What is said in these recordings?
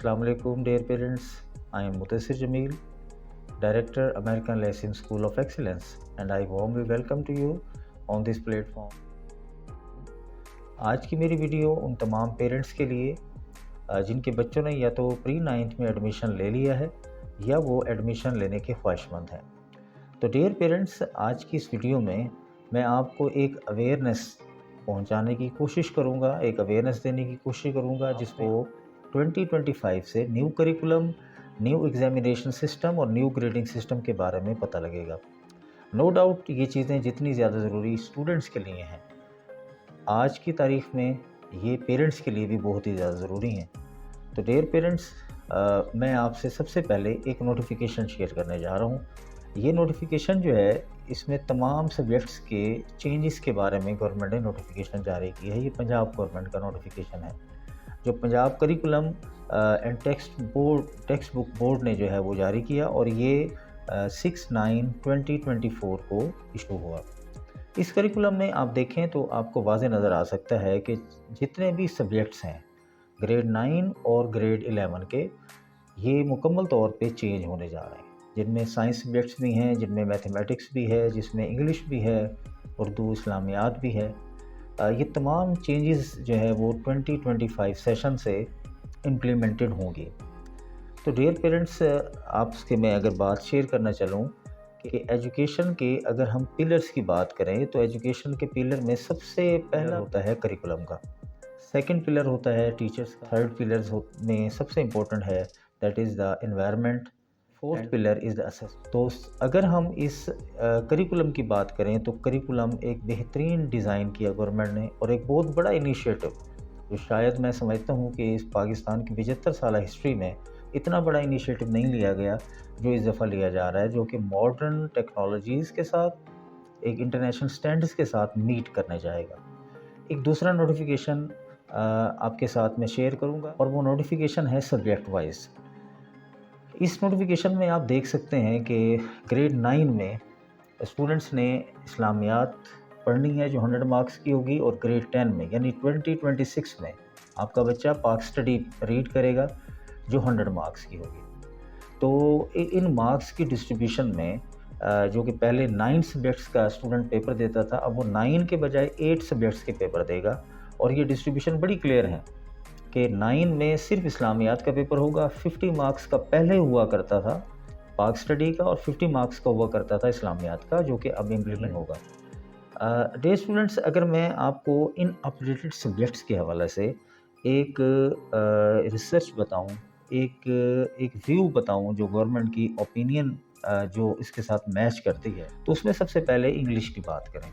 Assalamu alaikum, dear parents. I am Mutasir Jameel, Director, American Lesson School of Excellence, and I warmly welcome to you on this platform. आज की मेरी video उन तमाम parents के लिए जिनके बच्चों ने या तो प्री 9th में एडमिशन ले लिया है या वो एडमिशन लेने के ख्वाहिशमंद हैं। तो डियर पेरेंट्स, आज की इस वीडियो में मैं आपको एक अवेयरनेस पहुंचाने की कोशिश करूंगा, एक अवेयरनेस देने की कोशिश करूंगा जिसको 2025 से new curriculum, new examination system और न्यू ग्रेडिंग सिस्टम के बारे में पता लगेगा। नो डाउट ये चीज़ें जितनी ज़्यादा ज़रूरी स्टूडेंट्स के लिए हैं, आज की तारीख में ये पेरेंट्स के लिए भी बहुत ही ज़्यादा ज़रूरी हैं। तो डियर पेरेंट्स, मैं आपसे सबसे पहले एक नोटिफिकेशन शेयर करने जा रहा हूँ। ये नोटिफिकेशन जो है, इसमें तमाम सब्जेक्ट्स के चेंजेस के बारे में गवर्नमेंट ने नोटिफिकेशन जारी की है। ये पंजाब गवर्नमेंट का नोटिफिकेशन है जो Punjab curriculum and text book board ने जो है वो जारी किया और ये 6/9/2024 को इशू हुआ। इस करिकुलम में आप देखें तो आपको वाज़े नज़र आ सकता है कि जितने भी सब्जेक्ट्स हैं ग्रेड 9 और ग्रेड 11 के, ये मुकम्मल तौर पे चेंज होने जा रहे हैं, जिनमें साइंस सब्जेक्ट्स भी हैं, जिनमें मैथमेटिक्स भी है, जिसमें इंग्लिश भी है, उर्दू इस्लामियात भी है। ये तमाम चेंजेस जो है वो 2025 सेशन से इम्प्लीमेंटेड होंगे। तो डियर पेरेंट्स, आपसे मैं अगर बात शेयर करना चलूँ कि एजुकेशन के अगर हम पिलर्स की बात करें तो एजुकेशन के पिलर में सबसे पहला होता है करिकुलम का, सेकंड पिलर होता है टीचर्स का, थर्ड पिलर्स में सबसे इम्पोर्टेंट है that is the environment, fourth pillar is the assessment. तो अगर हम इस करिकुलम की बात करें तो करिकुलम एक बेहतरीन डिज़ाइन किया गवर्नमेंट ने और एक बहुत बड़ा इनिशिएटिव जो शायद मैं समझता हूँ कि इस पाकिस्तान की 75 साल हिस्ट्री में इतना बड़ा इनिशिएटिव नहीं लिया गया जो इस दफ़ा लिया जा रहा है, जो कि मॉडर्न टेक्नोलॉजीज़ के साथ एक इंटरनेशनल स्टैंडर्ड्स के साथ मीट करने जाएगा। एक दूसरा नोटिफिकेशन आपके साथ मैं शेयर करूँगा और वो नोटिफिकेशन है सब्जेक्ट वाइज। इस नोटिफिकेशन में आप देख सकते हैं कि ग्रेड 9 में स्टूडेंट्स ने इस्लामियात पढ़नी है जो 100 मार्क्स की होगी, और ग्रेड 10 में यानी 2026 में आपका बच्चा पाक स्टडी रीड करेगा जो 100 मार्क्स की होगी। तो इन मार्क्स की डिस्ट्रीब्यूशन में जो कि पहले 9 सब्जेक्ट्स का स्टूडेंट पेपर देता था, अब वो 9 के बजाय 8 सब्जेक्ट्स के पेपर देगा। और ये डिस्ट्रीब्यूशन बड़ी क्लियर है कि 9 में सिर्फ इस्लामियात का पेपर होगा। 50 मार्क्स का पहले हुआ करता था पाक स्टडी का और 50 मार्क्स का हुआ करता था इस्लामियात का, जो कि अब इम्प्लीमेंट होगा। डियर स्टूडेंट्स, अगर मैं आपको इन अपडेटेड सब्जेक्ट्स के हवाले से एक रिसर्च बताऊं, एक व्यू बताऊं जो गवर्नमेंट की ओपिनियन जो इसके साथ मैच करती है, तो उसमें सबसे पहले इंग्लिश की बात करें।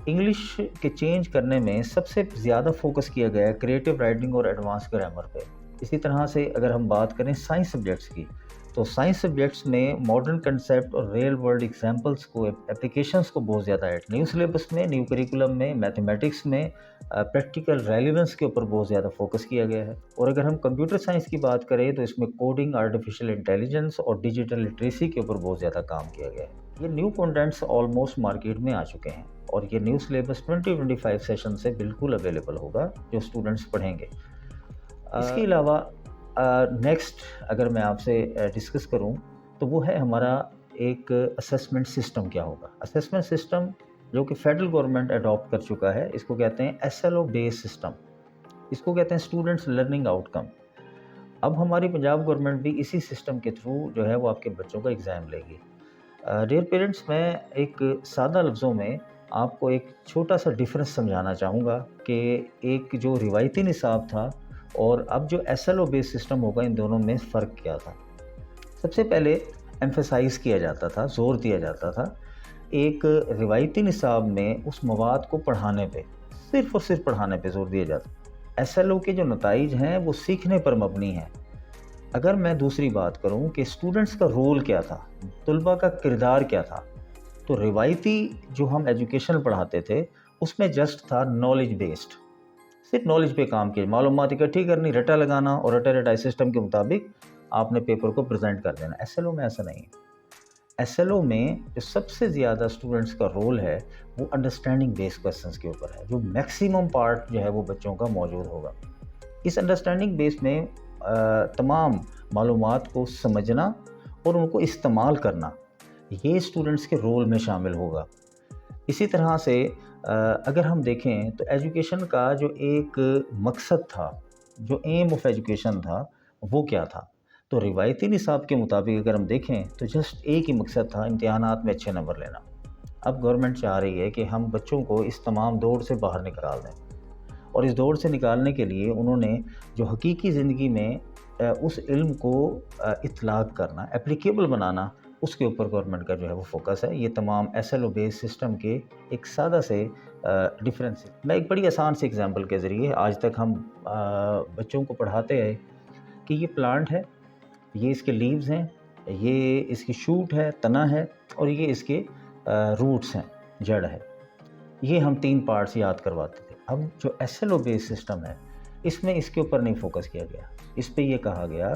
इंग्लिश के चेंज करने में सबसे ज़्यादा फोकस किया गया है क्रिएटिव राइटिंग और एडवांस ग्रामर पे। इसी तरह से अगर हम बात करें साइंस सब्जेक्ट्स की, तो साइंस सब्जेक्ट्स में मॉडर्न कंसेप्ट और रियल वर्ल्ड एग्जांपल्स को, एप्लीकेशंस को बहुत ज़्यादा ऐड, न्यू सिलेबस में, न्यू करिकुलम में, मैथमेटिक्स में प्रैक्टिकल रेलिवेंस के ऊपर बहुत ज़्यादा फोकस किया गया है। और अगर हम कंप्यूटर साइंस की बात करें तो इसमें कोडिंग, आर्टिफिशियल इंटेलिजेंस और डिजिटल लिटरेसी के ऊपर बहुत ज़्यादा काम किया गया है। ये न्यू कंटेंट्स ऑलमोस्ट मार्केट में आ चुके हैं और ये न्यू सिलेबस 2025 सेशन से बिल्कुल अवेलेबल होगा जो स्टूडेंट्स पढ़ेंगे। इसके अलावा नेक्स्ट अगर मैं आपसे डिस्कस करूं तो वो है हमारा एक असेसमेंट सिस्टम क्या होगा। असेसमेंट सिस्टम जो कि फेडरल गवर्नमेंट अडॉप्ट कर चुका है, इसको कहते हैं SLO बेस्ड सिस्टम, इसको कहते हैं स्टूडेंट्स लर्निंग आउटकम। अब हमारी पंजाब गवर्नमेंट भी इसी सिस्टम के थ्रू जो है वो आपके बच्चों का एग्ज़ाम लेगी। डियर पेरेंट्स, मैं एक सादा लफ्ज़ों में आपको एक छोटा सा डिफरेंस समझाना चाहूँगा कि एक जो रिवायती निसाब था और अब जो SLO बेस्ड सिस्टम होगा, इन दोनों में फ़र्क क्या था। सबसे पहले एम्फेसाइज़ किया जाता था, जोर दिया जाता था एक रिवायती निसाब में उस मवाद को पढ़ाने पे, सिर्फ़ और सिर्फ पढ़ाने पे जोर दिया जाता। SLO के जो नताइज हैं वो सीखने पर मबनी हैं। अगर मैं दूसरी बात करूं कि स्टूडेंट्स का रोल क्या था, तलबा का किरदार क्या था, तो रिवायती जो हम एजुकेशन पढ़ाते थे उसमें जस्ट था नॉलेज बेस्ड, सिर्फ नॉलेज पे काम किया, मालूमात इकट्ठी करनी, रटा लगाना और रटा रटाई सिस्टम के मुताबिक आपने पेपर को प्रेजेंट कर देना। SLO में ऐसा नहीं है। SLO में जो सबसे ज़्यादा स्टूडेंट्स का रोल है वो अंडरस्टैंडिंग बेस्ड क्वेश्चंस के ऊपर है, जो मैक्सिमम पार्ट जो है वो बच्चों का मौजूद होगा। इस अंडरस्टैंडिंग बेस में तमाम मालूमात को समझना और उनको इस्तेमाल करना, ये स्टूडेंट्स के रोल में शामिल होगा। इसी तरह से अगर हम देखें तो एजुकेशन का जो एक मकसद था, जो एम ऑफ एजुकेशन था, वो क्या था? तो रिवायती निसाब के मुताबिक अगर हम देखें तो जस्ट एक ही मकसद था, इम्तिहानात में अच्छे नंबर लेना। अब गवर्नमेंट चाह रही है कि हम बच्चों को इस तमाम दौड़ से बाहर निकाल दें, और इस दौड़ से निकालने के लिए उन्होंने जो हकीकी ज़िंदगी में उस इल्म को इतलाक़ करना, एप्लीकेबल बनाना, उसके ऊपर गवर्नमेंट का जो है वो फोकस है। ये तमाम एसएलओ बेस्ड सिस्टम के एक सादा से डिफरेंस है। मैं एक बड़ी आसान से एग्जांपल के ज़रिए, आज तक हम बच्चों को पढ़ाते आए कि ये प्लांट है, ये इसके लीव्स हैं, ये इसकी शूट है, तना है, और ये इसके रूट्स हैं, जड़ है। ये हम 3 पार्ट्स याद करवाते थे। अब जो एसएलओ बेस्ड सिस्टम है, इसमें इसके ऊपर नहीं फोकस किया गया। इस पे ये कहा गया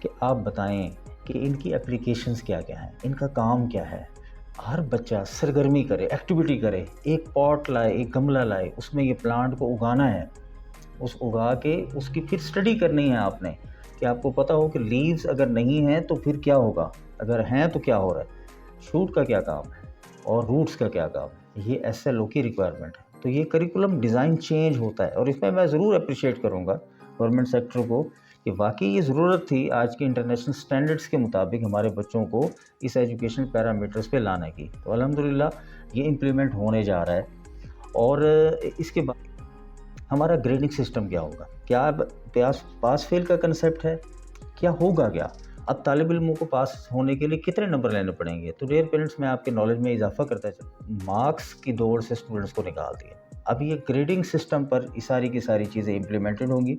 कि आप बताएं कि इनकी एप्लीकेशंस क्या-क्या हैं, इनका काम क्या है। हर बच्चा सरगर्मी करे, एक्टिविटी करे, एक पॉट लाए, एक गमला लाए, उसमें ये प्लांट को उगाना है। उस उगा के उसकी फिर स्टडी करनी है आपने, कि आपको पता हो कि लीव्स अगर नहीं हैं तो फिर क्या होगा, अगर हैं तो क्या हो रहा है, शूट का क्या काम है और रूट्स का क्या काम है। ये एसएलओ की रिक्वायरमेंट है। तो ये करिकुलम डिज़ाइन चेंज होता है, और इसमें मैं ज़रूर अप्रिशिएट करूँगा गवर्नमेंट सेक्टर को कि वाकई ये ज़रूरत थी आज के इंटरनेशनल स्टैंडर्ड्स के मुताबिक हमारे बच्चों को इस एजुकेशन पैरामीटर्स पे लाने की। तो अल्हम्दुलिल्लाह ये इम्प्लीमेंट होने जा रहा है। और इसके बाद हमारा ग्रेडिंग सिस्टम क्या होगा? क्या अब पास फेल का कंसेप्ट है? क्या होगा क्या? अब तालिब इल्मों को पास होने के लिए कितने नंबर लेने पड़ेंगे? तो डियर पेरेंट्स, मैं आपके नॉलेज में इजाफा करता चलूँ, मार्क्स की दौड़ से स्टूडेंट्स को निकाल दिया। अब ये ग्रेडिंग सिस्टम पर ये सारी की सारी चीज़ें इम्प्लीमेंटेड होंगी।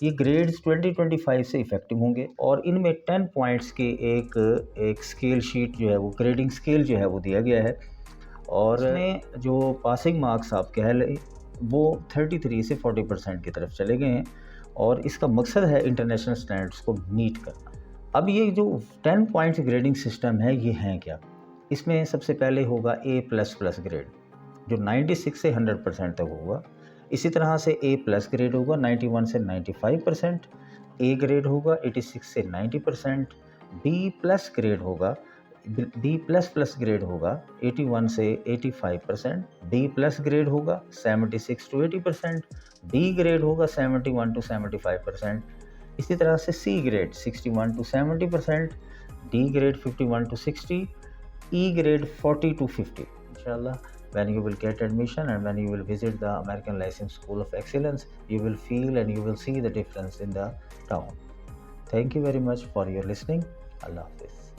ये ग्रेड्स 2025 से इफ़ेक्टिव होंगे, और इनमें 10 पॉइंट्स की एक स्केल शीट जो है, वो ग्रेडिंग स्केल जो है वो दिया गया है। और इसमें जो पासिंग मार्क्स आप कह लें, वो 33 से 40% की तरफ चले गए हैं, और इसका मकसद है इंटरनेशनल स्टैंडर्ड्स को मीट करना। अब ये जो 10 पॉइंट्स ग्रेडिंग सिस्टम है, ये हैं क्या? इसमें सबसे पहले होगा A++ ग्रेड, जो 96 से 100% तक होगा। इसी तरह से A+ ग्रेड होगा 91 से 95%, A ग्रेड होगा 86 से 90%, B+ ग्रेड होगा, B++ ग्रेड होगा 81 से 85%, B+ ग्रेड होगा 76 to 80%, B ग्रेड होगा 71 to 75%, इसी तरह से C grade 61 to 70%, D grade 51 to 60, E grade 40 to 50. Inshallah, when you will get admission and when you will visit the American License School of Excellence, you will feel and you will see the difference in the town. Thank you very much for your listening. Allah Hafiz.